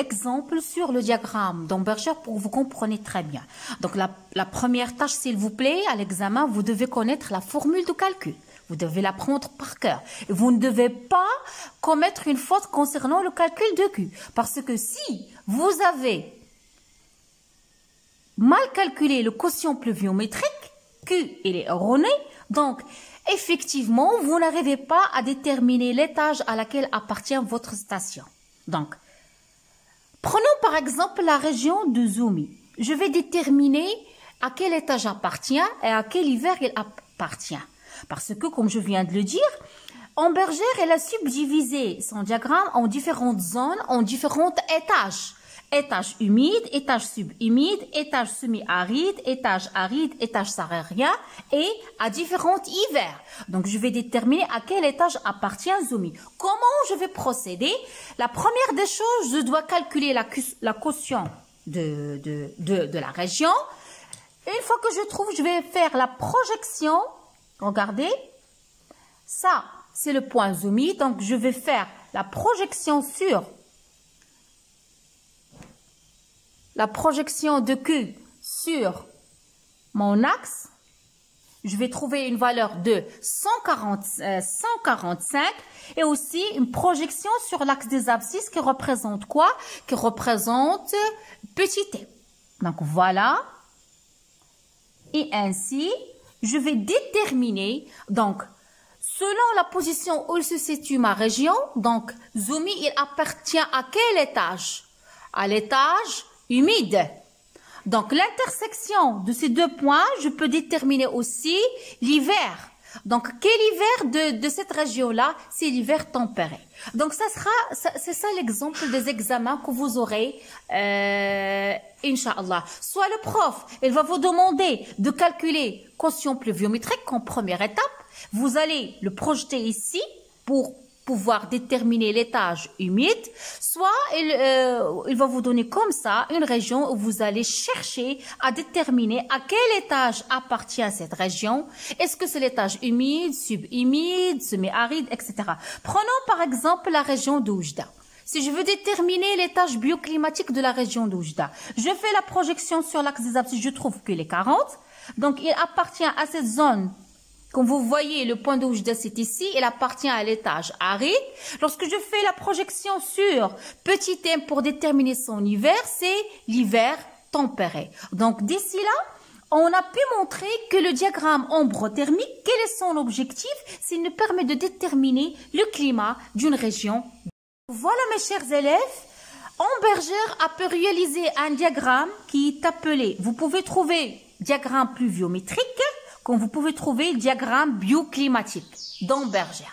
exemples sur le diagramme d'Amberger pour que vous compreniez très bien. Donc, la première tâche, s'il vous plaît, à l'examen, vous devez connaître la formule de calcul. Vous devez l'apprendre par cœur. Et vous ne devez pas commettre une faute concernant le calcul de Q. Parce que si vous avez mal calculé le quotient pluviométrique, Q, il est erroné, donc effectivement, vous n'arrivez pas à déterminer l'étage à laquelle appartient votre station. Donc, prenons par exemple la région de Zumi. Je vais déterminer à quel étage appartient et à quel hiver il appartient. Parce que, comme je viens de le dire, Amberger, elle a subdivisé son diagramme en différentes zones, en différents étages. Étage humide, étage subhumide, étage semi-aride, étage aride, étage saharien et à différents hivers. Donc, je vais déterminer à quel étage appartient Zumi. Comment je vais procéder? La première des choses, je dois calculer la quotient de la région. Une fois que je trouve, je vais faire la projection. Regardez, ça, c'est le point Zumi. Donc, je vais faire la projection de Q sur mon axe. Je vais trouver une valeur de 145 et aussi une projection sur l'axe des abscisses qui représente quoi? Qui représente petit t. Donc, voilà. Et ainsi, je vais déterminer, donc, selon la position où se situe ma région, donc, Zumi, il appartient à quel étage? À l'étage humide. Donc, l'intersection de ces deux points, je peux déterminer aussi l'hiver. Donc, quel hiver de cette région-là? C'est l'hiver tempéré. Donc, c'est ça l'exemple des examens que vous aurez, Inch'Allah. Soit le prof, il va vous demander de calculer quotient pluviométrique en première étape. Vous allez le projeter ici pour pouvoir déterminer l'étage humide, soit il va vous donner comme ça une région où vous allez chercher à déterminer à quel étage appartient cette région. Est-ce que c'est l'étage humide, subhumide, semi-aride, etc. Prenons par exemple la région d'Oujda. Si je veux déterminer l'étage bioclimatique de la région d'Oujda, je fais la projection sur l'axe des abscisses, je trouve qu'il est 40. Donc, il appartient à cette zone. Comme vous voyez, le point d'Oujda, c'est ici. Il appartient à l'étage aride. Lorsque je fais la projection sur petit m pour déterminer son hiver, c'est l'hiver tempéré. Donc, d'ici là, on a pu montrer que le diagramme ombrothermique, quel est son objectif? C'est nous permet de déterminer le climat d'une région. Voilà, mes chers élèves. Amberger a pu réaliser un diagramme qui est appelé, vous pouvez trouver diagramme pluviométrique, comme vous pouvez trouver le diagramme bioclimatique d'Amberger.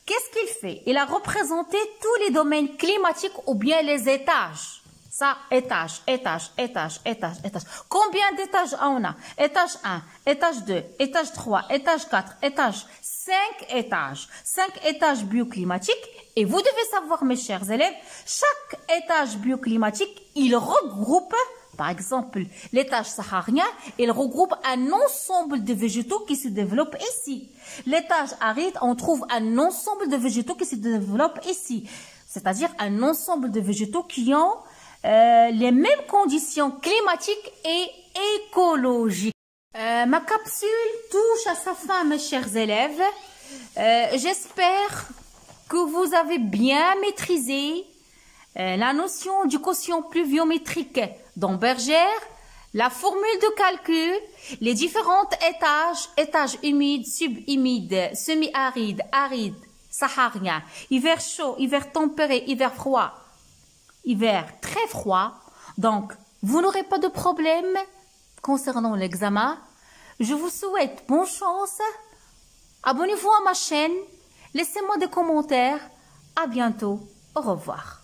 Qu'est-ce qu'il fait? Il a représenté tous les domaines climatiques ou bien les étages. Ça, étage, étage, étage, étage, étage. Combien d'étages on a? Étage 1, étage 2, étage 3, étage 4, étage 5 étages. 5 étages bioclimatiques. Et vous devez savoir, mes chers élèves, chaque étage bioclimatique, il regroupe, par exemple, l'étage saharien, il regroupe un ensemble de végétaux qui se développent ici. L'étage aride, on trouve un ensemble de végétaux qui se développent ici. C'est-à-dire un ensemble de végétaux qui ont les mêmes conditions climatiques et écologiques. Ma capsule touche à sa fin, mes chers élèves. J'espère que vous avez bien maîtrisé la notion du quotient pluviométrique d'Amberger, la formule de calcul, les différents étages, étages humides, subhumides, semi-arides, arides, sahariens, hiver chaud, hiver tempéré, hiver froid, hiver très froid. Donc, vous n'aurez pas de problème concernant l'examen. Je vous souhaite bonne chance. Abonnez-vous à ma chaîne. Laissez-moi des commentaires. À bientôt. Au revoir.